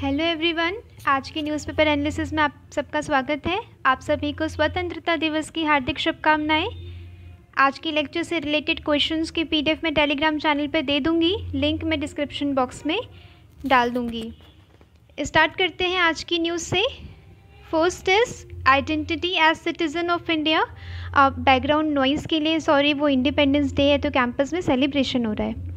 Hello everyone, आज के newspaper analysis में आप सबका स्वागत है। आप सभी को स्वतंत्रता दिवस की हार्दिक शुभकामनाएं। आज की लेक्चर से रिलेटेड क्वेश्चंस की पीडीएफ मैं टेलीग्राम चैनल पे दे दूंगी, लिंक मैं डिस्क्रिप्शन बॉक्स में डाल दूंगी। स्टार्ट करते हैं आज की न्यूज़ से। First is identity as citizen of India. Background noise के लिए सॉरी, वो इंडिपेंडेंस डे है तो कैंपस में सेलिब्रेशन हो रहा है।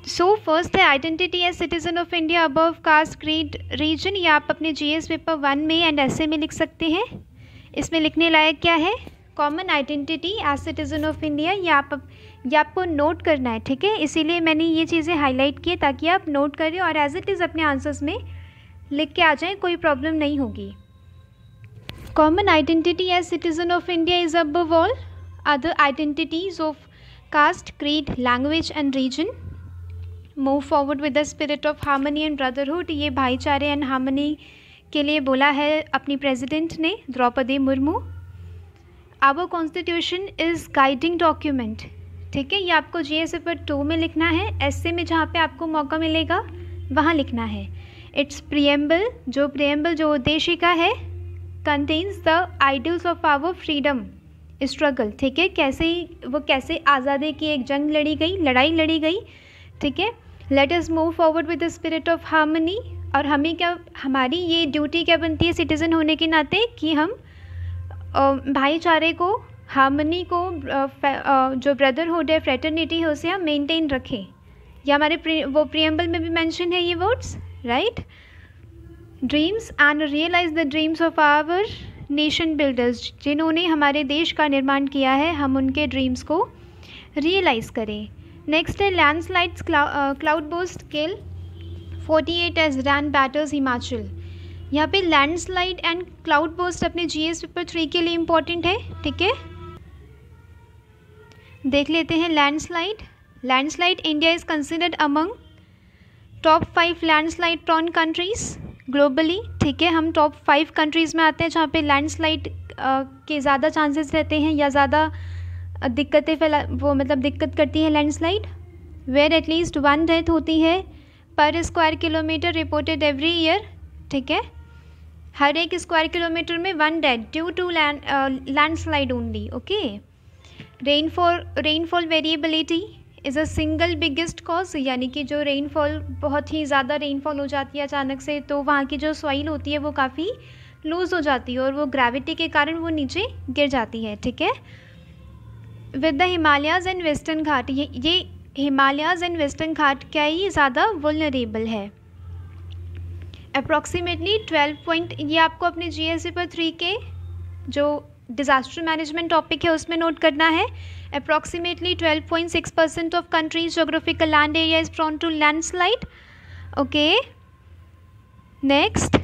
सो फर्स्ट है identity as citizen of India above caste creed region. ये आप अपने जीएस पेपर 1 में एंड ऐसे में लिख सकते हैं। इसमें लिखने लायक क्या है? Common identity as citizen of India. ये आपको नोट करना है, ठीक है। इसीलिए मैंने ये चीज़ें हाईलाइट की ताकि आप नोट करें और एज इट इज़ अपने आंसर्स में लिख के आ जाएँ, कोई प्रॉब्लम नहीं होगी। Common identity as citizen of India is above all other identities of caste creed language and region. Move forward with the spirit of harmony and brotherhood. ये भाईचारे एंड हार्मनी के लिए बोला है अपनी प्रेसिडेंट ने, Draupadi Murmu. Our constitution is guiding document, ठीक है। ये आपको जीएस पेपर 2 में लिखना है, ऐसे में जहाँ पे आपको मौका मिलेगा वहाँ लिखना है। इट्स प्रियम्बल, जो उद्देशिका है, contains the ideals of our freedom struggle, ठीक है। कैसे आज़ादी की एक जंग लड़ाई लड़ी गई, ठीक है। Let us move forward with the spirit of harmony. और हमारी ये ड्यूटी क्या बनती है सिटीज़न होने के नाते कि हम भाईचारे को, हार्मनी को, जो ब्रदरहुड है, फ्रेटर्निटी है, उसे हम मेंटेन रखें। ये हमारे वो प्रियम्बल में भी मेंशन है ये words, right. Dreams and realise the dreams of our nation builders. जिन्होंने हमारे देश का निर्माण किया है, हम उनके ड्रीम्स को रियलाइज़ करें। नेक्स्ट है लैंडस्लाइड्स क्लाउड बर्स्ट किल 48 एज रैन बैटर्स हिमाचल। यहाँ पे लैंडस्लाइड एंड क्लाउड बर्स्ट अपने जीएस पेपर 3 के लिए इम्पॉर्टेंट है, ठीक है। देख लेते हैं landslide India is considered among top 5 landslide prone countries globally, ठीक है। हम टॉप 5 कंट्रीज़ में आते हैं जहाँ पे लैंडस्लाइड के ज़्यादा चांसेस रहते हैं या ज़्यादा दिक्कत करती है लैंडस्लाइड। वेयर एटलीस्ट 1 डेथ होती है पर square kilometre reported every year, ठीक है। हर एक स्क्वायर किलोमीटर में 1 death due to landslide only, okay. Rainfall variability is a single biggest cause, यानी कि जो रेनफॉल, बहुत ही ज़्यादा रेनफॉल हो जाती है अचानक से, तो वहाँ की जो सॉइल होती है वो काफ़ी लूज़ हो जाती है और वो ग्रेविटी के कारण वो नीचे गिर जाती है, ठीक है। With the Himalayas and western Ghat, ये हिमालयाज़ एंड वेस्टर्न घाट क्या ही ज़्यादा वुल्नरेबल है। अप्रॉक्सीमेटली 12 ये आपको अपने जीएस पेपर 3 के जो डिज़ास्टर मैनेजमेंट टॉपिक है उसमें नोट करना है। Approximately 12.6% of countries geographical land area is prone to landslide, okay. Next,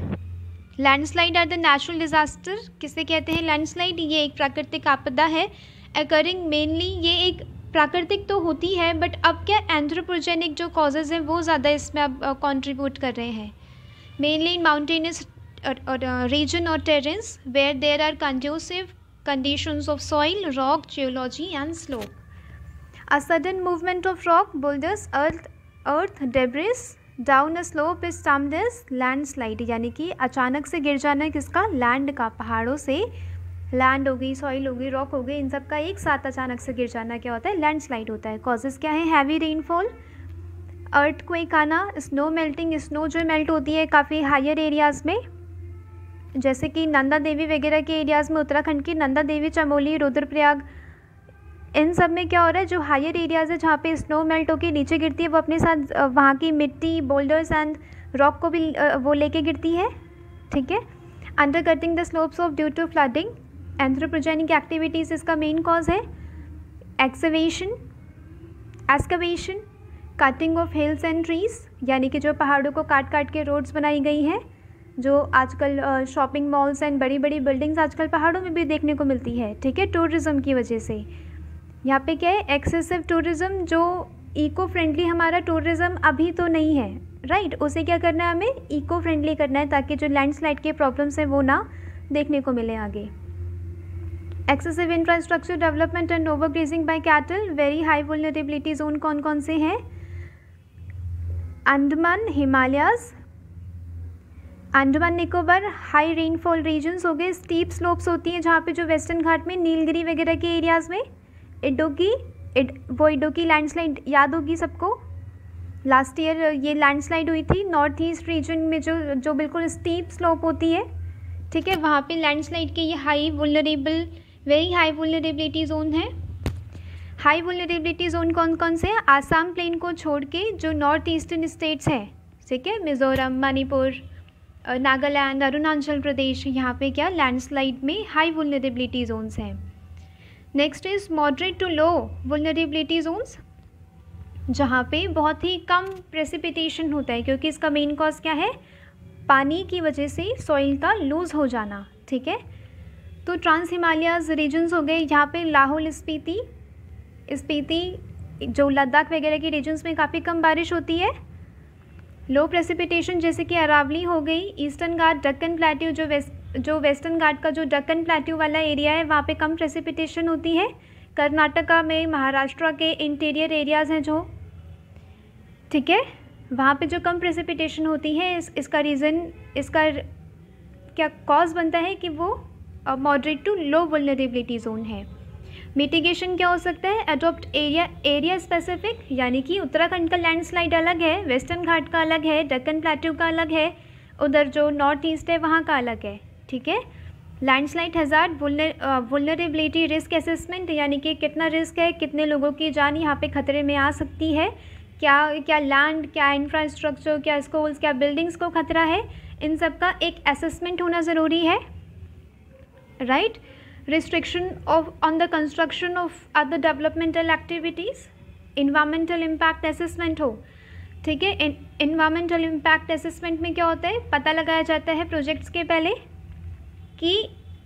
landslide are the natural disaster. किसे कहते हैं लैंडस्लाइड? ये एक प्राकृतिक आपदा है अकरिंग मेनली, ये एक प्राकृतिक तो होती है बट अब क्या एंथ्रोपोजेनिक जो कॉजेज़ हैं वो ज़्यादा इसमें अब कंट्रीब्यूट कर रहे हैं। मेनली इन माउंटेनस रीजन और terrains where there are conducive conditions of soil, rock, geology and slope. A sudden movement of rock, boulders, earth debris down a slope is termed as landslide. यानी कि अचानक से गिर जाना किसका? Land का। पहाड़ों से लैंड हो गई, सॉइल हो गई, रॉक हो गई, इन सब का एक साथ अचानक से गिर जाना क्या होता है? लैंडस्लाइड होता है। कॉजेज़ क्या है? हैवी रेनफॉल, अर्थक्वेक आना, स्नो मेल्टिंग, स्नो जो मेल्ट होती है काफ़ी हायर एरियाज़ में, जैसे कि नंदा देवी वगैरह के एरियाज़ में, उत्तराखंड की नंदा देवी, चमोली, रुद्रप्रयाग, इन सब में क्या हो रहा है? जो हायर एरियाज़ है जहाँ पे स्नो मेल्ट होकर नीचे गिरती है वो अपने साथ वहाँ की मिट्टी, बोल्डर्स एंड रॉक को भी वो लेके गिरती है, ठीक है। Under cutting the slopes of due to flooding, anthropogenic activities इसका मेन कॉज है। Excavation, cutting of hills and trees, यानी कि जो पहाड़ों को काट के रोड्स बनाई गई हैं, जो आजकल शॉपिंग मॉल्स एंड बड़ी बड़ी बिल्डिंग्स आजकल पहाड़ों में भी देखने को मिलती है, ठीक है, टूरिज़्म की वजह से। यहाँ पे क्या है? एक्सेसिव टूरिज़्म, जो इको फ्रेंडली हमारा टूरिज़्म अभी तो नहीं है, राइट। उसे क्या करना है? हमें इको फ्रेंडली करना है ताकि जो लैंडस्लाइड के प्रॉब्लम्स हैं वो ना देखने को मिले आगे। Excessive infrastructure development and overgrazing by cattle, very high vulnerability zone कौन कौन से हैं? Andaman, Himalayas, Andaman Nicobar high rainfall regions हो गए, स्टीप स्लोप्स होती हैं जहाँ पे जो वेस्टर्न घाट में नीलगिरी वगैरह के एरियाज़ में इडोकी लैंडस्लाइड याद होगी सबको, लास्ट ईयर ये लैंडस्लाइड हुई थी नॉर्थ ईस्ट रीजन में जो बिल्कुल स्टीप स्लोप होती है, ठीक है, वहाँ पे लैंडस्लाइड के ये वेरी हाई वुलनरेबिलिटी जोन है। हाई वुलनरेबिलिटी जोन कौन कौन से हैं? आसाम प्लेन को छोड़ के जो नॉर्थ ईस्टर्न स्टेट्स हैं, ठीक है, मिज़ोरम, मणिपुर, नागालैंड, अरुणाचल प्रदेश, यहाँ पे क्या लैंडस्लाइड में हाई वुलनरेबिलिटी जोन्स हैं। Next is moderate to low vulnerability zones, जहाँ पे बहुत ही कम प्रेसिपिटेशन होता है, क्योंकि इसका मेन कॉज क्या है? पानी की वजह से सॉइल का लूज़ हो जाना, ठीक है। तो ट्रांस हिमालयाज रीजन्स हो गए, यहाँ पे लाहौल स्पीति जो लद्दाख वगैरह के रीजन्स में काफ़ी कम बारिश होती है। लो प्रेसिपिटेशन जैसे कि अरावली हो गई, ईस्टर्न घाट, दक्कन प्लेट्यू, जो वेस्टर्न घाट का जो दक्कन प्लेट्यू वाला एरिया है वहाँ पे कम प्रेसिपिटेशन होती है। कर्नाटका में, महाराष्ट्र के इंटीरियर एरियाज़ हैं जो, ठीक है, वहाँ पे जो कम प्रेसिपिटेशन होती है, इसका रीज़न, इसका क्या कॉज बनता है कि वो मॉडरेट टू लो वुलनरेबिलिटी जोन है। मिटिगेशन क्या हो सकता है? अडॉप्ट एरिया स्पेसिफिक, यानी कि उत्तराखंड का लैंडस्लाइड अलग है, वेस्टर्न घाट का अलग है, दक्कन प्लेट्यू का अलग है, उधर जो नॉर्थ ईस्ट है वहाँ का अलग है, ठीक है। लैंडस्लाइड हज़ार्ड, वुलनरेबिलिटी रिस्क असेसमेंट, यानी कि कितना रिस्क है, कितने लोगों की जान यहाँ पे खतरे में आ सकती है, क्या लैंड, क्या इंफ्रास्ट्रक्चर, क्या स्कूल्स, क्या बिल्डिंग्स को खतरा है, इन सब का एक असेसमेंट होना ज़रूरी है, right. Restriction on the construction of other developmental activities, environmental impact assessment हो, ठीक है। इन्वायरमेंटल इम्पैक्ट असेसमेंट में क्या होता है? पता लगाया जाता है प्रोजेक्ट्स के पहले कि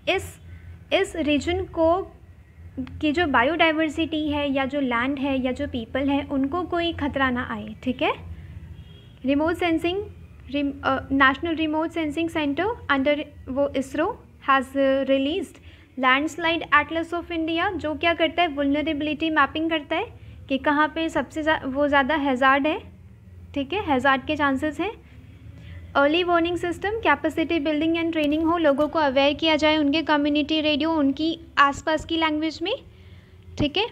इस रीजन को की जो बायोडाइवर्सिटी है, या जो लैंड है, या जो पीपल है, उनको कोई खतरा ना आए, ठीक है। Remote sensing, national remote sensing centre under वो ISRO has released landslide atlas of India, जो क्या करता है? वुलनरेबिलिटी मैपिंग करता है कि कहाँ पे सबसे ज़्यादा हैज़ार्ड है, ठीक है, हैज़ार्ड के चांसेस हैं। Early warning system, capacity building and training हो, लोगों को अवेयर किया जाए उनके कम्युनिटी रेडियो, उनकी आसपास की लैंग्वेज में, ठीक है।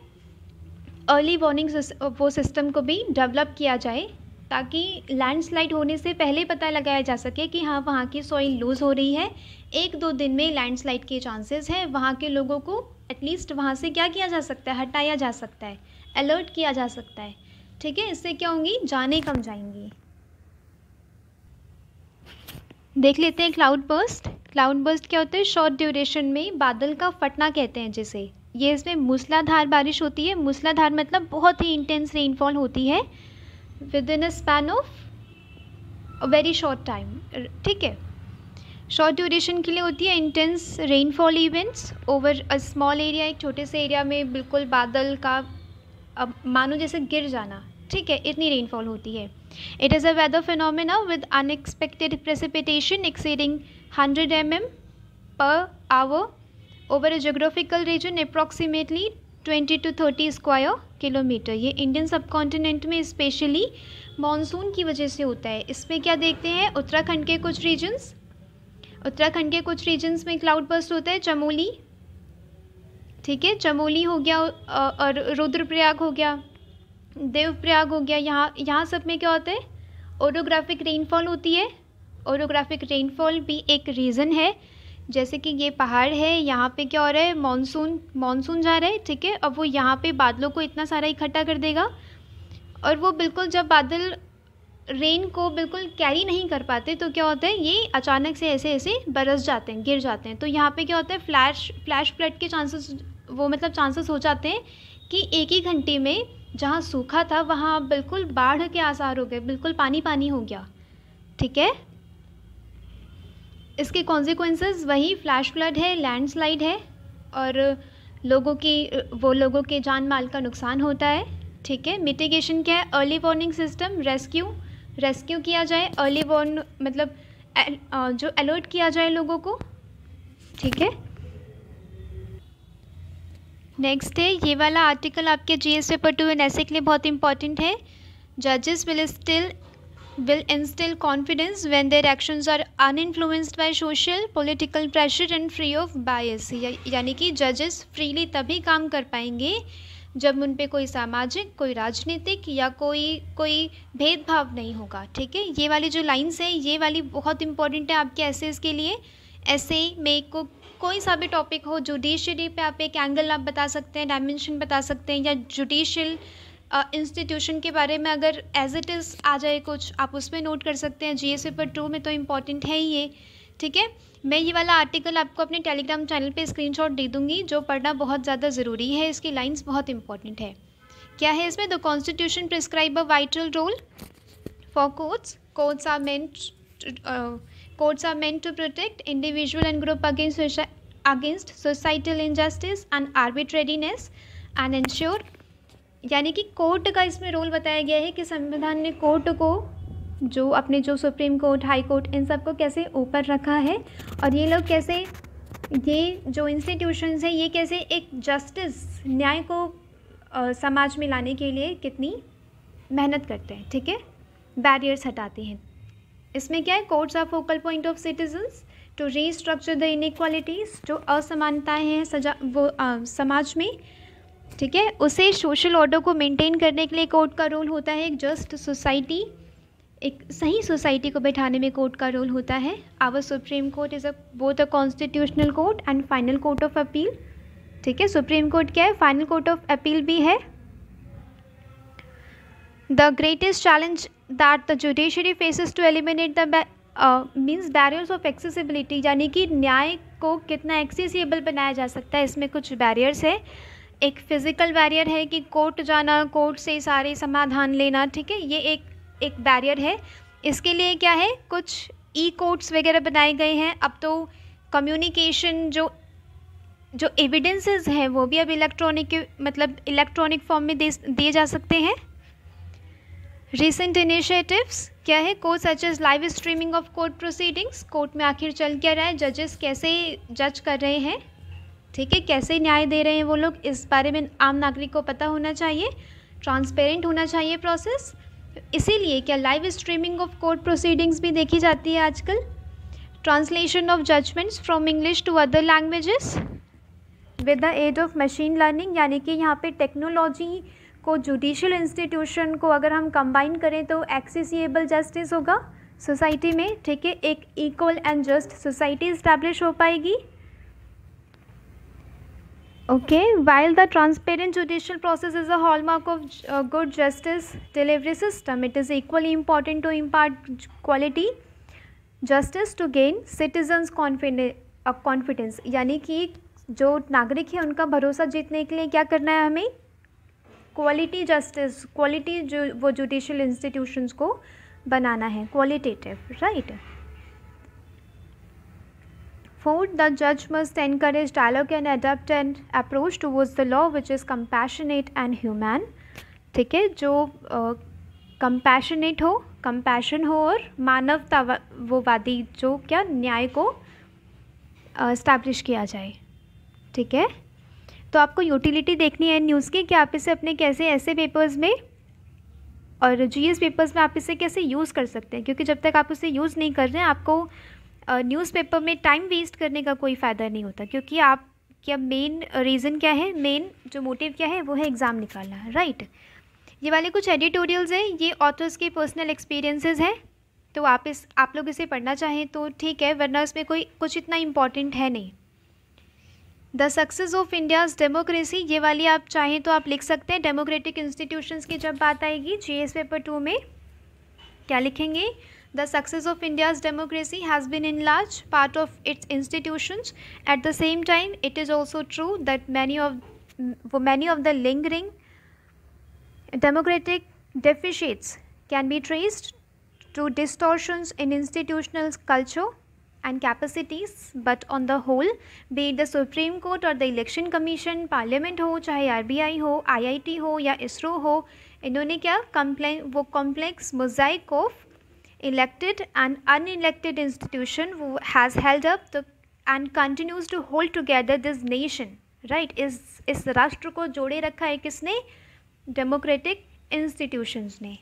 अर्ली वार्निंग वो सिस्टम को भी डेवलप किया जाए ताकि लैंडस्लाइड होने से पहले पता लगाया जा सके कि हाँ वहाँ की सॉइल लूज़ हो रही है, 1-2 दिन में लैंडस्लाइड के चांसेस हैं, वहाँ के लोगों को एटलीस्ट वहाँ से क्या किया जा सकता है? हटाया जा सकता है, अलर्ट किया जा सकता है, ठीक है। इससे क्या होंगी? जानें कम जाएंगी। देख लेते हैं क्लाउड बर्स्ट। क्लाउड बर्स्ट क्या होता है? शॉर्ट ड्यूरेशन में बादल का फटना कहते हैं जिसे, ये इसमें मूसलाधार बारिश होती है। मूसलाधार मतलब बहुत ही इंटेंस रेनफॉल होती है with in a span of a very short time, ठीक है। शॉर्ट ड्यूरेशन के लिए होती है intense rainfall events over a small area, एक छोटे से एरिया में बिल्कुल बादल का अब मानो जैसे गिर जाना, ठीक है, इतनी रेनफॉल होती है। It is a weather phenomena with unexpected precipitation exceeding 100 mm per hour over a geographical region approximately 20 to 30 square kilometre. ये इंडियन सब कॉन्टिनेंट में स्पेशली मानसून की वजह से होता है। इसमें क्या देखते हैं? उत्तराखंड के कुछ रीजन्स में क्लाउड बर्स्ट होता है। चमोली, ठीक है, चमोली हो गया और रुद्रप्रयाग हो गया, देवप्रयाग हो गया, यहाँ सब में क्या होता है? ओरोग्राफिक रेनफॉल होती है। ओरोग्राफिक रेनफॉल भी एक रीज़न है, जैसे कि ये पहाड़ है, यहाँ पे क्या हो रहा है? मानसून जा रहा है, ठीक है। अब वो यहाँ पे बादलों को इतना सारा इकट्ठा कर देगा और वो बिल्कुल जब बादल रेन को बिल्कुल कैरी नहीं कर पाते तो क्या होता है? ये अचानक से ऐसे बरस जाते हैं, गिर जाते हैं। तो यहाँ पे क्या होता है? फ्लैश फ्लड के चांसेस हो जाते हैं कि एक ही घंटे में जहाँ सूखा था वहाँ बिल्कुल बाढ़ के आसार हो गए, बिल्कुल पानी हो गया, ठीक है। इसके कॉन्सिक्वेंसेस वही फ्लैश फ्लड है, लैंडस्लाइड है और लोगों के जान माल का नुकसान होता है, ठीक है। मिटिगेशन क्या है? अर्ली वार्निंग सिस्टम, रेस्क्यू किया जाए, अर्ली वार्न मतलब जो अलर्ट किया जाए लोगों को, ठीक है। नेक्स्ट है ये वाला आर्टिकल आपके GS पेपर 2 एंड ऐसे के लिए बहुत इंपॉर्टेंट है। जजेस will still will instill confidence when their actions are uninfluenced by social, political pressure and free of bias। यानी कि जजेस फ्रीली तभी काम कर पाएंगे जब उन पे कोई सामाजिक, कोई राजनीतिक या कोई भेदभाव नहीं होगा। ठीक है, ये वाली जो लाइंस है ये वाली बहुत इंपॉर्टेंट है आपके एसेस के लिए। ऐसे में कोई सा भी टॉपिक हो, जुडिशरी पे आप एक एंगल आप बता सकते हैं, डायमेंशन बता सकते हैं, या जुडिशियल इंस्टीट्यूशन के बारे में अगर एज इट इज़ आ जाए कुछ, आप उसमें नोट कर सकते हैं। जीएस पेपर 2 में तो इम्पॉर्टेंट है ही ये। ठीक है, मैं ये वाला आर्टिकल आपको अपने टेलीग्राम चैनल पे स्क्रीनशॉट दे दूँगी, जो पढ़ना बहुत ज़्यादा ज़रूरी है। इसकी लाइंस बहुत इंपॉर्टेंट है। क्या है इसमें? The constitution prescribe a vital role for courts. Courts are meant to protect individual and group against societal injustice and arbitrariness and ensure, यानी कि कोर्ट का इसमें रोल बताया गया है कि संविधान ने कोर्ट को, जो सुप्रीम कोर्ट, हाई कोर्ट, इन सब को कैसे ऊपर रखा है, और ये लोग कैसे, ये जो इंस्टीट्यूशंस हैं ये कैसे एक जस्टिस, न्याय को समाज में लाने के लिए कितनी मेहनत करते हैं। ठीक है, बैरियर्स हटाते हैं। इसमें क्या है? Courts are focal point of citizens to restructure the inequalities, जो असमानताएं हैं समाज में। ठीक है, उसे सोशल ऑर्डर को मेंटेन करने के लिए कोर्ट का रोल होता है। एक जस्ट सोसाइटी, एक सही सोसाइटी को बैठाने में कोर्ट का रोल होता है। Our supreme court is both a constitutional court and final court of appeal. ठीक है, सुप्रीम कोर्ट क्या है? फाइनल कोर्ट ऑफ अपील भी है। The greatest challenge that the judiciary faces to eliminate the means barriers of accessibility, यानी कि न्याय को कितना एक्सेसिबल बनाया जा सकता है, इसमें कुछ बैरियर्स है। एक फिज़िकल बैरियर है कि कोर्ट जाना, कोर्ट से सारे समाधान लेना। ठीक है, ये एक बैरियर है। इसके लिए क्या है? कुछ ई कोर्ट्स वगैरह बनाए गए हैं। अब तो कम्युनिकेशन, जो एविडेंसेस हैं वो भी अब इलेक्ट्रॉनिक फॉर्म में दिए जा सकते हैं। रिसेंट इनिशिएटिव्स क्या है? Court such as live streaming of court proceedings. Court में आखिर चल क्या रहा है, जजेस कैसे जज कर रहे हैं, ठीक है, कैसे न्याय दे रहे हैं वो लोग, इस बारे में आम नागरिक को पता होना चाहिए। ट्रांसपेरेंट होना चाहिए प्रोसेस। इसीलिए क्या live streaming of court proceedings भी देखी जाती है आजकल। Translation of judgments from English to other languages with the aid of machine learning, यानी कि यहाँ पे टेक्नोलॉजी को, जुडिशियल इंस्टीट्यूशन को अगर हम कंबाइन करें तो एक्सेसिबल जस्टिस होगा सोसाइटी में। ठीक है, एक equal and just society establish हो पाएगी। Okay, while the transparent judicial process is a hallmark of good justice delivery system, it is equally important to impart quality justice to gain citizens confidence, यानी कि जो नागरिक है उनका भरोसा जीतने के लिए क्या करना है हमें? क्वालिटी जस्टिस, क्वालिटी जो वो जुडिशियल इंस्टीट्यूशंस को बनाना है, qualitative, right. Fourth, the judge must encourage dialogue and adapt an approach towards the law which is compassionate and humane। ठीक है, जो compassionate हो, compassion हो और मानवतावादी, जो क्या न्याय को establish किया जाए। ठीक है, तो आपको यूटिलिटी देखनी है न्यूज़ की कि आप इसे अपने कैसे ऐसे पेपर्स में और जीएस पेपर्स में आप इसे कैसे यूज़ कर सकते हैं, क्योंकि जब तक आप उसे यूज़ नहीं कर रहे हैं आपको न्यूज़पेपर में टाइम वेस्ट करने का कोई फ़ायदा नहीं होता, क्योंकि आप क्या मेन रीज़न क्या है, मेन जो मोटिव क्या है वो है एग्ज़ाम निकालना, राइट। ये वाले कुछ एडिटोरियल्स हैं, ये ऑथर्स के पर्सनल एक्सपीरियंसेस हैं, तो आप लोग इसे पढ़ना चाहें तो ठीक है, वरना इसमें कुछ इतना इम्पॉर्टेंट है नहीं। The success of India's democracy, ये वाली आप चाहें तो आप लिख सकते हैं। डेमोक्रेटिक इंस्टीट्यूशंस की जब बात आएगी जीएस पेपर 2 में क्या लिखेंगे? The success of India's democracy has been in large part of its institutions. At the same time, it is also true that many of the lingering democratic deficits can be traced to distortions in institutional culture and capacities. But on the whole, be it the Supreme Court or the Election Commission, Parliament हो, चाहे RBI हो, IIT हो या ISRO हो, इन्होंने क्या वो complex mosaic of elected and unelected institution who has held up and continues to hold together this nation, right। इस राष्ट्र को जोड़े रखा है किसने? डेमोक्रेटिक इंस्टीट्यूशंस ने।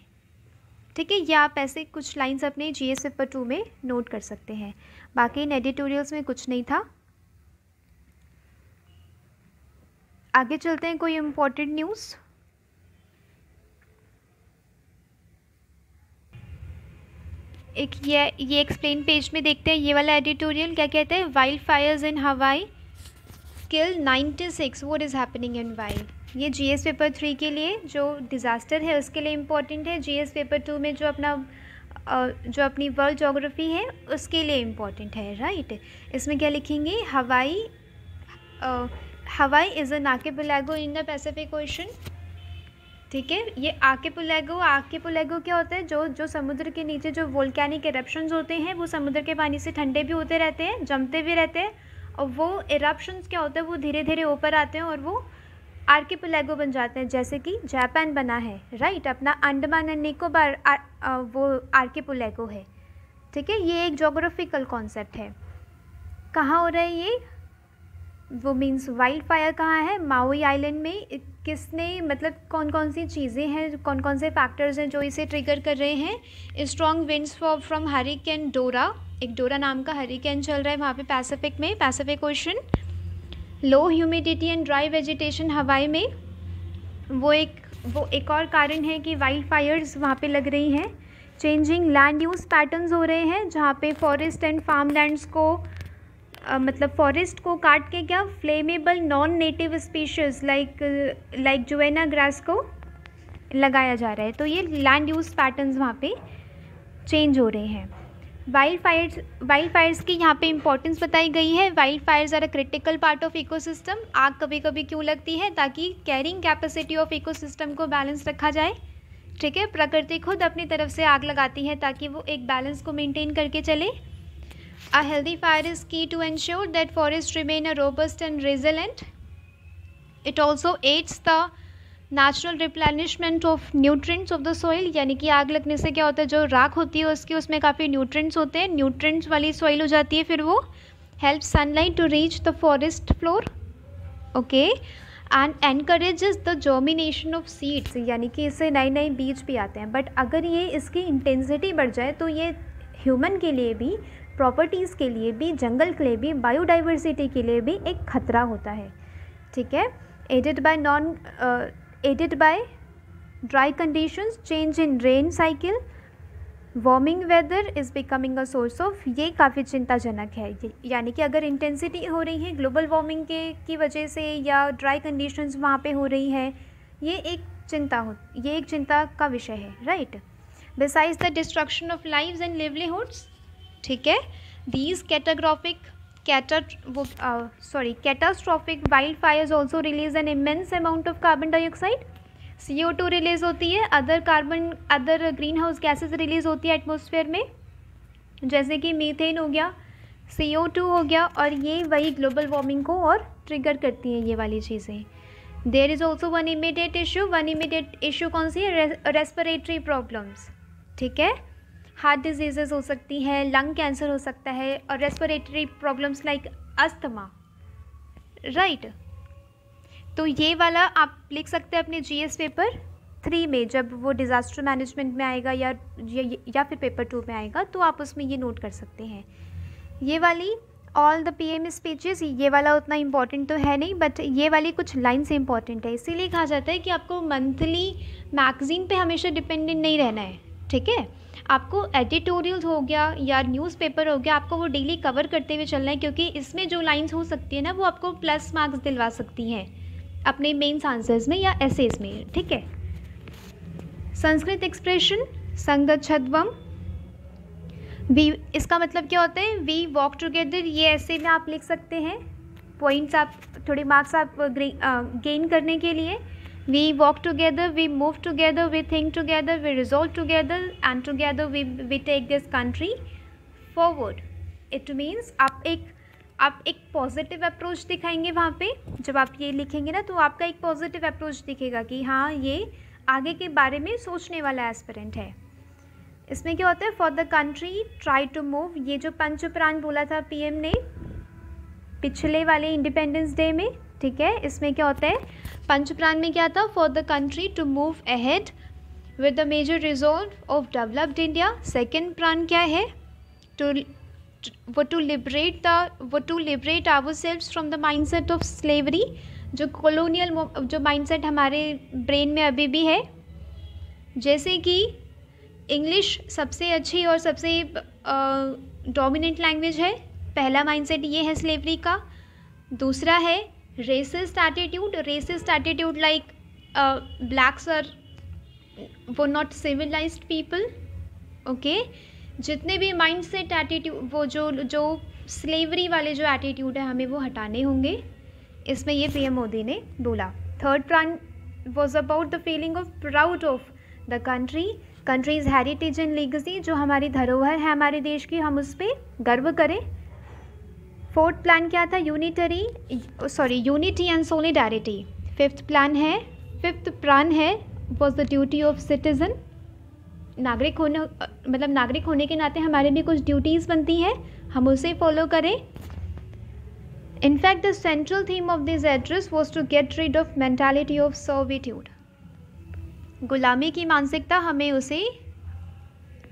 ठीक है, या आप ऐसे कुछ लाइंस अपने जीएस पेपर 2 में नोट कर सकते हैं। बाकी इन एडिटोरियल्स में कुछ नहीं था। आगे चलते हैं, कोई इम्पोर्टेंट न्यूज़। एक ये एक्सप्लेन पेज में देखते हैं ये वाला एडिटोरियल क्या कहते हैं। वाइल्ड फायर्स इन हवाई किल 96, what is happening in wild. ये जीएस पेपर 3 के लिए जो डिज़ास्टर है उसके लिए इम्पोर्टेंट है। जीएस पेपर 2 में जो अपनी वर्ल्ड ज्योग्राफी है उसके लिए इम्पोर्टेंट है, राइट। इसमें क्या लिखेंगे, हवाई is an archipelago in the Pacific ocean. ठीक है, ये आर्किपेलागो क्या होता है, जो समुद्र के नीचे जो वोल्केनिक इरप्शंस होते हैं वो समुद्र के पानी से ठंडे भी होते रहते हैं, जमते भी रहते हैं, और वो इरप्शंस क्या होता है वो धीरे धीरे ऊपर आते हैं और वो आर्किपेलागो बन जाते हैं, जैसे कि जापान बना है, राइट। अपना अंडमान एंड निकोबार वो आर्किपेलागो है। ठीक है, ये एक जोग्राफिकल कॉन्सेप्ट है। कहाँ हो रहा है ये, वो मीन्स वाइल्ड फायर कहाँ है, माउई आइलैंड में। किसने, मतलब कौन कौन सी चीज़ें हैं, कौन कौन से फैक्टर्स हैं जो इसे ट्रिगर कर रहे हैं। स्ट्रॉन्ग विंड्स फ्रॉम हरिकेन डोरा, एक डोरा नाम का हरिकेन चल रहा है वहाँ पे पैसिफिक में, Pacific ocean. Low humidity and dry vegetation हवाई में, वो एक और कारण है कि वाइल्ड फायर्स वहाँ पे लग रही हैं। चेंजिंग लैंड यूज़ पैटर्न्स हो रहे हैं, जहाँ पे फॉरेस्ट एंड फार्मलैंड्स को मतलब फॉरेस्ट को काट के क्या flammable non native species like guinea grass को लगाया जा रहा है। तो ये लैंड यूज़ पैटर्न्स वहाँ पे चेंज हो रहे हैं। वाइल्ड फायर्स की यहाँ पे इंपॉर्टेंस बताई गई है। Wild fires are a critical part of ecosystem. आग कभी कभी क्यों लगती है, ताकि कैरिंग कैपेसिटी ऑफ इकोसिस्टम को बैलेंस रखा जाए। ठीक है, प्रकृति खुद अपनी तरफ से आग लगाती है ताकि वो एक बैलेंस को मेंटेन करके चले। A healthy fire is key to ensure that forests remain a robust and resilient. It also aids the natural replenishment of nutrients of the soil, यानी कि आग लगने से क्या होता है, जो राख होती है उसमें काफ़ी न्यूट्रिएंट्स होते हैं, न्यूट्रिएंट्स वाली सॉइल हो जाती है। फिर वो helps sunlight to reach the forest floor, okay, and encourages the germination of seeds, यानी कि इससे नए नए बीज भी आते हैं। बट अगर ये इसकी इंटेंसिटी बढ़ जाए तो ये ह्यूमन के लिए भी, प्रॉपर्टीज़ के लिए भी, जंगल के लिए भी, बायोडाइवर्सिटी के लिए भी एक खतरा होता है। ठीक है, aided by dry conditions, change in rain cycle, warming weather is becoming a source of, ये काफ़ी चिंताजनक है। यानी कि अगर इंटेंसिटी हो रही है ग्लोबल वार्मिंग की वजह से या ड्राई कंडीशंस वहाँ पे हो रही है, ये एक चिंता का विषय है, right. Besides the destruction of lives and livelihoods, ठीक है, these catastrophic wild fires also release an immense amount of carbon dioxide. CO2 release होती है, other greenhouse gases release होती है एटमॉस्फेयर में, जैसे कि मीथेन हो गया, CO2 हो गया, और ये वही ग्लोबल वार्मिंग को और ट्रिगर करती हैं ये वाली चीज़ें। There is also one immediate issue कौन सी है, रेस्पिरेटरी प्रॉब्लम्स। ठीक है, हार्ट डिजीजेस हो सकती हैं, लंग कैंसर हो सकता है, और respiratory problems like asthma, right. तो ये वाला आप लिख सकते हैं अपने जीएस पेपर 3 में, जब वो डिज़ास्टर मैनेजमेंट में आएगा या फिर पेपर 2 में आएगा, तो आप उसमें ये नोट कर सकते हैं। ये वाली ऑल द PM स्पीचेस, ये वाला उतना इम्पॉर्टेंट तो है नहीं, बट ये वाली कुछ लाइन्स इंपॉर्टेंट है। इसीलिए कहा जाता है कि आपको मंथली मैगजीन पे हमेशा डिपेंडेंट नहीं रहना है। ठीक है, आपको एडिटोरियल्स हो गया या न्यूज़पेपर हो गया, आपको वो डेली कवर करते हुए चलना है, क्योंकि इसमें जो लाइंस हो सकती है ना, वो आपको प्लस मार्क्स दिलवा सकती हैं अपने मेंस आंसर्स में या एसेस में। ठीक है, संस्कृत एक्सप्रेशन संगच्छध्वम, वी, इसका मतलब क्या होता है, वी वॉक टुगेदर। ये ऐसे में आप लिख सकते हैं, पॉइंट्स आप थोड़े मार्क्स आप गेन करने के लिए। We walk together, we move together, we think together, we resolve together, and together we take this country forward. It means आप एक पॉजिटिव अप्रोच दिखाएंगे वहाँ पे। जब आप ये लिखेंगे ना, तो आपका एक पॉजिटिव अप्रोच दिखेगा कि हाँ, ये आगे के बारे में सोचने वाला एस्पिरेंट है। इसमें क्या होता है, for the country try to move, ये जो पंचप्राण बोला था PM ने पिछले वाले इंडिपेंडेंस डे में। ठीक है, इसमें क्या होता है, पंचप्राण में क्या था, for the country to move ahead with the major resolve of developed India. Second plan क्या है? To liberate ourselves from the mindset of slavery, जो कॉलोनियल जो माइंडसेट हमारे ब्रेन में अभी भी है, जैसे कि इंग्लिश सबसे अच्छी और सबसे डोमिनेंट लैंग्वेज है। पहला माइंडसेट ये है स्लेवरी का। दूसरा है racist attitude like blacks are वो नॉट सिविलाइज्ड पीपल। ओके, जितने भी माइंडसेट एटीट्यूड वो जो स्लेवरी वाले जो एटीट्यूड है हमें वो हटाने होंगे, इसमें ये पीएम मोदी ने बोला। Third plan was about the feeling of proud of the countries heritage and legacy, जो हमारी धरोहर है हमारे देश की, हम उस पर गर्व करें। फोर्थ प्लान क्या था? Unity and solidarity. Fifth plan है was the duty of citizen. नागरिक होने के नाते हमारे भी कुछ ड्यूटीज़ बनती हैं, हम उसे फॉलो करें। In fact, the central theme of this address was to get rid of mentality of servitude. गुलामी की मानसिकता हमें उसे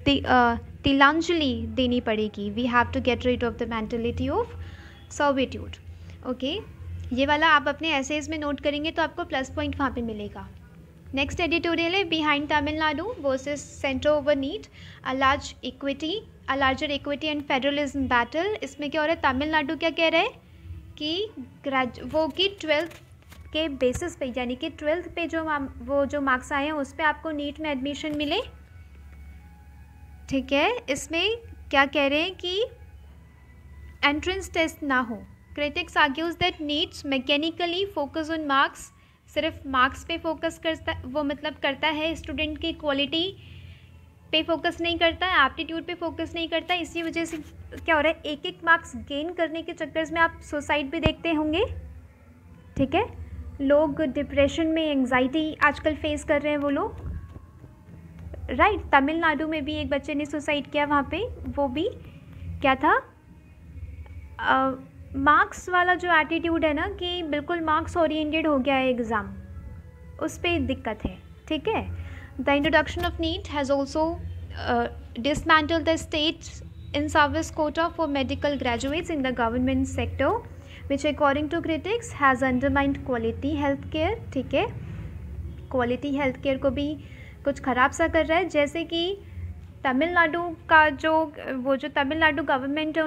तिलांजलि देनी पड़ेगी। We have to get rid of the mentality of servitude. Okay, ये वाला आप अपने एसेज में नोट करेंगे तो आपको प्लस पॉइंट वहाँ पे मिलेगा। नेक्स्ट एडिटोरियल है behind Tamil Nadu versus centre over NEET, a larger equity and federalism battle. इसमें क्या हो रहा है? तमिलनाडु क्या कह रहे हैं कि वो कि 12th के बेसिस पे, यानी कि 12th पे जो मार्क्स आए हैं उस पे आपको नीट में एडमिशन मिले। ठीक है, इसमें क्या कह रहे हैं कि एंट्रेंस टेस्ट ना हो। Critics argues that nits mechanically focus on marks, सिर्फ मार्क्स पे फोकस करता है, स्टूडेंट की क्वालिटी पे फोकस नहीं करता है, एप्टीट्यूड पे फोकस नहीं करता है। इसी वजह से क्या हो रहा है, एक मार्क्स गेन करने के चक्कर में आप सुसाइड भी देखते होंगे। ठीक है, लोग डिप्रेशन में, एंजाइटी आजकल फेस कर रहे हैं वो लोग, राइट। तमिलनाडु में भी एक बच्चे ने सुसाइड किया वहाँ पे, वो भी क्या था, मार्क्स वाला जो एटीट्यूड है ना कि बिल्कुल मार्क्स ओरिएंटेड हो गया है एग्ज़ाम, उस पर दिक्कत है। ठीक है, the introduction of NEET has also dismantled the state in service quota for medical graduates in the government sector, which according to critics has undermined quality health care। ठीक है, क्वालिटी हेल्थ केयर को भी कुछ ख़राब सा कर रहा है। जैसे कि तमिलनाडु का जो तमिलनाडु गवर्नमेंट है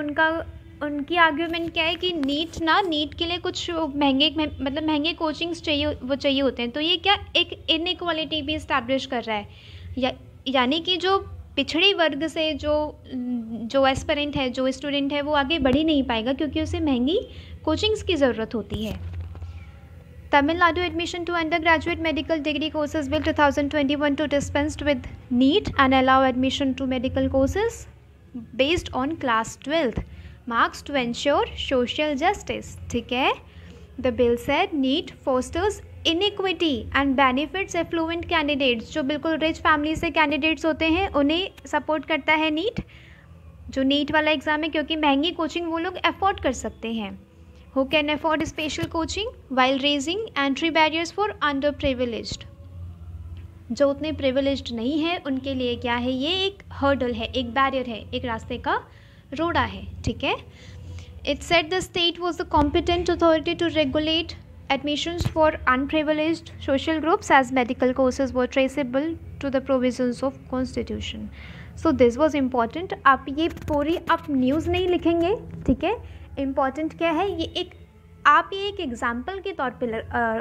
उनकी आर्ग्यूमेंट क्या है कि नीट के लिए कुछ महंगे कोचिंग्स चाहिए होते हैं, तो ये क्या एक इनइक्वालिटी भी इस्टेब्लिश कर रहा है, यानी कि जो पिछड़े वर्ग से जो एस्पिरेंट है, जो स्टूडेंट है, वो आगे बढ़ ही नहीं पाएगा क्योंकि उसे महंगी कोचिंग्स की ज़रूरत होती है। Tamil Nadu admission to under graduate medical degree courses bill 2021 to dispensed with NEET and allow admission to medical courses based on class 12th marks to ensure social justice। ठीक है, the bill said NEET fosters inequity and benefits affluent candidates, जो बिल्कुल rich family से candidates होते हैं उन्हें support करता है नीट, जो नीट वाला एग्ज़ाम है, क्योंकि महंगी कोचिंग वो लोग अफोर्ड कर सकते हैं। Who can afford special coaching while raising entry barriers for under privileged, जो उतने प्रिविलेज्ड नहीं है उनके लिए क्या है, ये एक हर्डल है, एक बैरियर है, एक रास्ते का रोड़ा है। ठीक है, it said the state was the competent authority to regulate admissions for unprivileged social groups as medical courses were traceable to the provisions of constitution। so this was important। आप ये पूरी आप न्यूज़ नहीं लिखेंगे, ठीक है, इम्पॉर्टेंट क्या है, आप ये एक एग्जाम्पल के तौर पे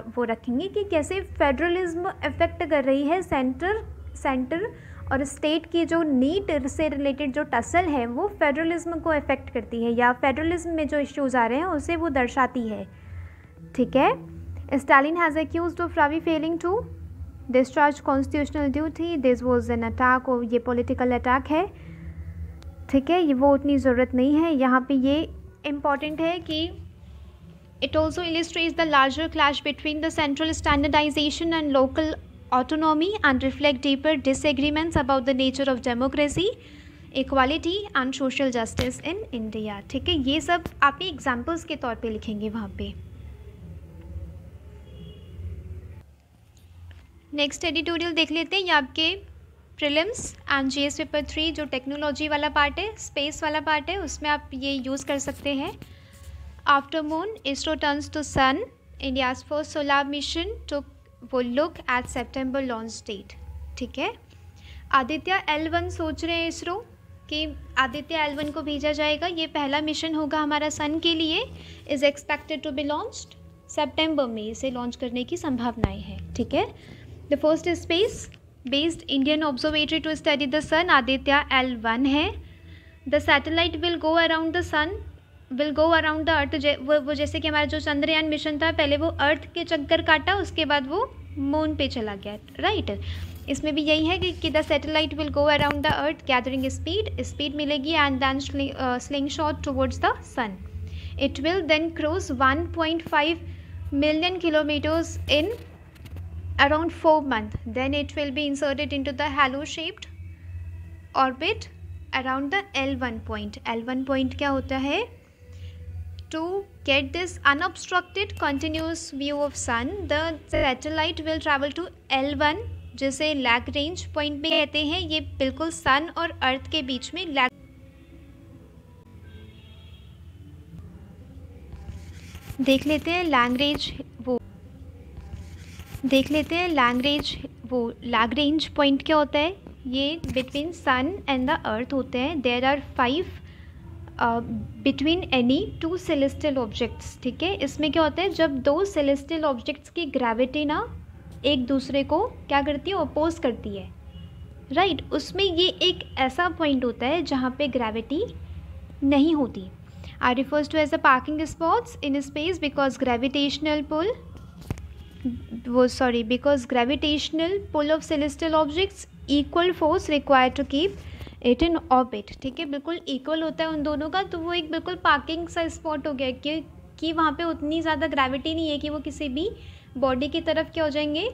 वो रखेंगे कि कैसे फेडरलिज्म इफेक्ट कर रही है सेंटर और स्टेट की जो नीट से रिलेटेड जो टसल है वो फेडरलिज्म को इफेक्ट करती है, या फेडरलिज्म में जो इश्यूज आ रहे हैं उसे वो दर्शाती है। ठीक है, Stalin has accused of Ravi failing to discharge constitutional duty, this was an attack, और ये पॉलिटिकल अटैक है। ठीक है, ये वो उतनी ज़रूरत नहीं है। यहाँ पे ये इम्पॉर्टेंट है कि it also illustrates the larger clash between the central standardisation and local autonomy and reflect deeper disagreements about the nature of democracy, equality and social justice in India। ठीक है, ये सब आप ही एग्जाम्पल्स के तौर पे लिखेंगे वहाँ पे। नेक्स्ट एडिटोरियल देख लेते हैं। ये आपके प्रीलिम्स एंड जीएस पेपर 3 जो टेक्नोलॉजी वाला पार्ट है, स्पेस वाला पार्ट है, उसमें आप ये यूज़ कर सकते हैं। After moon ISRO turns to sun, India's first solar mission to वो look at September launch date. ठीक है, आदित्य L1 सोच रहे हैं इसरो कि आदित्य L1 को भेजा जाएगा। ये पहला मिशन होगा हमारा सन के लिए। Is expected to be launched सितंबर में, इसे लॉन्च करने की संभावनाएं हैं। ठीक है, the first space based Indian observatory to study the sun Aditya L1 है। The satellite will go around the sun, will go around the earth. वो जैसे कि हमारा जो चंद्रयान मिशन था, पहले वो अर्थ के चक्कर काटा, उसके बाद वो मून पे चला गया, राइट। इसमें भी यही है कि the satellite will go around the earth gathering speed मिलेगी and then slingshot towards the sun. It will then cross 1.5 million kilometers in around 4 months. Then it will be inserted into the halo-shaped orbit around the L1 point. L1 point क्या होता है? To get this unobstructed continuous view of sun, the satellite will travel to L1, जिसे Lagrange point भी कहते हैं। ये बिल्कुल सन और अर्थ के बीच में देख लेते हैं लैग्रेंज पॉइंट क्या होता है। ये between sun and the earth होते हैं। There are 5 between any 2 celestial objects. ठीक है, इसमें क्या होता है, जब 2 सेलेस्टियल ऑब्जेक्ट्स की ग्रेविटी ना एक दूसरे को क्या करती है, अपोज करती है, राइट। उसमें ये एक ऐसा पॉइंट होता है जहाँ पे ग्रेविटी नहीं होती। Are refers to as the parking spots in space because gravitational pull of celestial objects equal force required to keep it in orbit। ठीक है, बिल्कुल इक्वल होता है उन दोनों का, तो वो एक बिल्कुल पार्किंग सा स्पॉट हो गया कि वहाँ पे उतनी ज़्यादा ग्रेविटी नहीं है कि वो किसी भी बॉडी की तरफ क्या हो जाएंगे,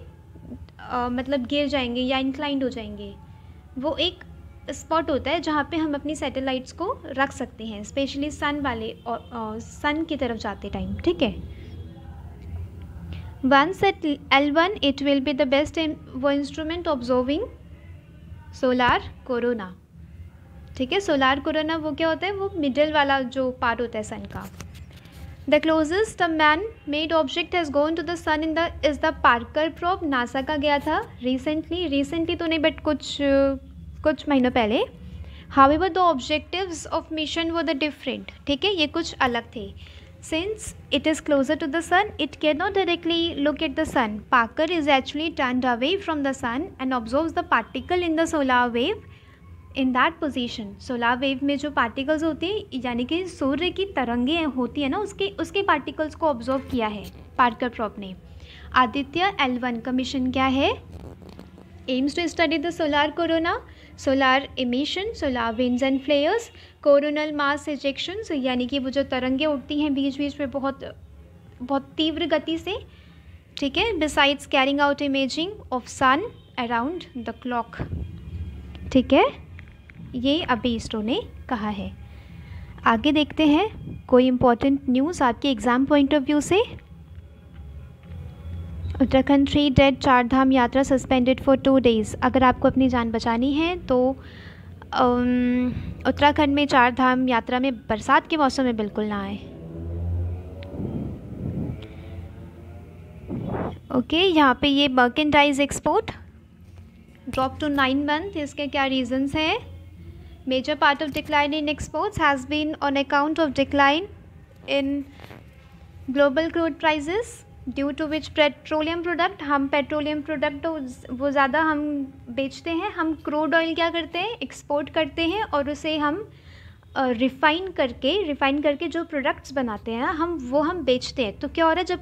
मतलब गिर जाएंगे या इंक्लाइंड हो जाएंगे। वो एक स्पॉट होता है जहाँ पे हम अपनी सैटेलाइट्स को रख सकते हैं, स्पेशली सन वाले और सन की तरफ जाते टाइम। ठीक है, once at L1 it will be the best वो इंस्ट्रूमेंट ऑब्जर्विंग सोलार कोरोना। ठीक है, सोलार कोरोना वो क्या होता है, वो मिडल वाला जो पार्ट होता है सन का। The closest the man made object has gone to the sun in the is the Parker probe. NASA का गया था रिसेंटली तो नहीं, बट कुछ महीनों पहले। However the objectives of mission were the different. ठीक है, ये कुछ अलग थे। Since it is closer to the sun it can not directly look at the sun. Parker is actually turned away from the sun and observes the particle in the solar wave in that position. Solar wave में जो particles होती है, यानी कि सूर्य की तरंगें होती है ना, उसके पार्टिकल्स को ऑब्जर्व किया है पार्कर प्रोब ने। आदित्य L1 का मिशन क्या है? Aims to study the solar corona, solar emission, solar winds and flares, coronal mass ejections, यानी कि वो जो तरंगें उठती हैं बीच बीच में बहुत तीव्र गति से। ठीक है, besides carrying out imaging of sun around the clock. ठीक है, ये अभी इसरो ने कहा है। आगे देखते हैं कोई इम्पोर्टेंट न्यूज़ आपके एग्ज़ाम पॉइंट ऑफ व्यू से। उत्तराखंड 3 डेड 4 धाम यात्रा सस्पेंडेड फॉर 2 days। अगर आपको अपनी जान बचानी है तो उत्तराखंड में 4 धाम यात्रा में बरसात के मौसम में बिल्कुल ना आए। ओके, यहाँ पे ये merchandise export drop to 9 months। इसके क्या रीजंस हैं? Major part of decline in exports has been on account of decline in global crude prices due to which petroleum product, हम पेट्रोलियम प्रोडक्ट वो ज़्यादा हम बेचते हैं। हम क्रूड ऑयल क्या करते हैं, एक्सपोर्ट करते हैं और उसे हम रिफ़ाइन करके जो प्रोडक्ट्स बनाते हैं हम बेचते हैं। तो क्या हो रहा है, जब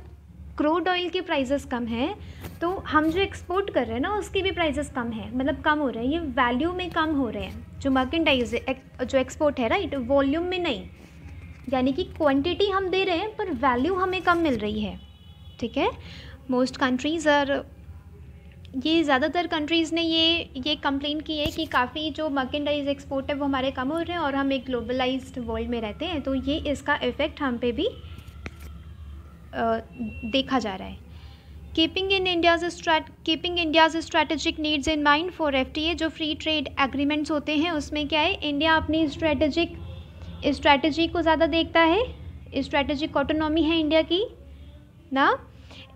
क्रूड ऑयल के प्राइसेस कम हैं तो हम जो एक्सपोर्ट कर रहे हैं ना उसकी भी प्राइसेस कम है, मतलब कम हो रहे हैं, ये वैल्यू में कम हो रहे हैं। जो मर्केंटाइज जो एक्सपोर्ट है, राइट, वॉल्यूम में नहीं, यानी कि क्वांटिटी हम दे रहे हैं पर वैल्यू हमें कम मिल रही है। ठीक है, मोस्ट कंट्रीज़ आर, ये ज़्यादातर कंट्रीज़ ने ये कंप्लेन की है कि काफ़ी जो मर्केंटाइज एक्सपोर्ट है वो हमारे कम हो रहे हैं और हम एक ग्लोबलाइज्ड वर्ल्ड में रहते हैं, तो ये इसका इफ़ेक्ट हम पे भी देखा जा रहा है। Keeping India's strategic needs in mind for FTA, जो फ्री ट्रेड एग्रीमेंट्स होते हैं उसमें क्या है, इंडिया अपनी स्ट्रैटेजी को ज़्यादा देखता है, स्ट्रैटेजिक ऑटोनॉमी है इंडिया की ना।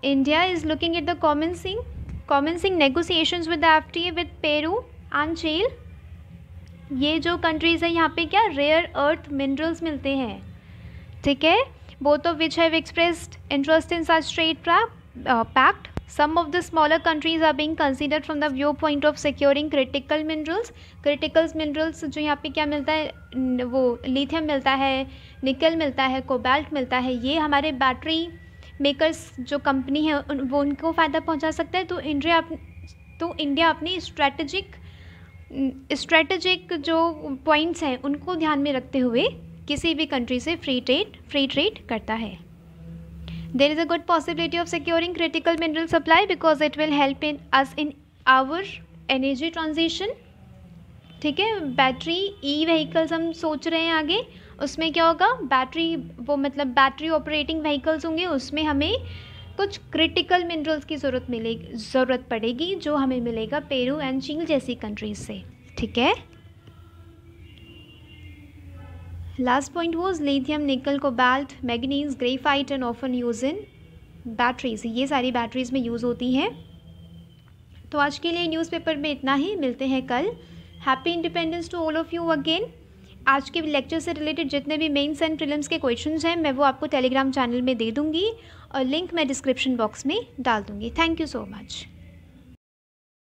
India is looking at the common negotiations with the FTA with Peru and Chile. ये जो कंट्रीज़ है यहाँ पे क्या रेयर अर्थ मिनरल्स मिलते हैं, ठीक है। Both of which have expressed interest in such trade pact. Some of the smaller countries are being considered from the viewpoint of securing critical minerals. जो यहाँ पे क्या मिलता है, वो लिथियम मिलता है, निकल मिलता है, कोबाल्ट मिलता है, ये हमारे बैटरी मेकर्स जो कंपनी है वो उनको फ़ायदा पहुँचा सकता है। तो इंडिया अपनी स्ट्रैटेजिक जो पॉइंट्स हैं उनको ध्यान में रखते हुए किसी भी कंट्री से फ्री ट्रेड करता है। There is a good possibility of securing critical mineral supply because it will help us in our energy transition, ठीक है। बैटरी व्हीकल्स हम सोच रहे हैं आगे, उसमें क्या होगा, बैटरी ऑपरेटिंग व्हीकल्स होंगे, उसमें हमें कुछ क्रिटिकल मिनरल्स की ज़रूरत पड़ेगी जो हमें मिलेगा पेरू एंड चिली जैसी कंट्रीज से, ठीक है। लास्ट पॉइंट वॉज लिथियम, निकल, cobalt, manganese, graphite and often use in batteries. ये सारी बैटरीज में यूज़ होती हैं। तो आज के लिए न्यूज़पेपर में इतना ही, मिलते हैं कल। Happy independence to all of you again. आज के लेक्चर से रिलेटेड जितने भी मेंस एंड प्रीलिम्स के क्वेश्चंस हैं मैं वो आपको टेलीग्राम चैनल में दे दूँगी और लिंक मैं डिस्क्रिप्शन बॉक्स में डाल दूँगी। Thank you so much.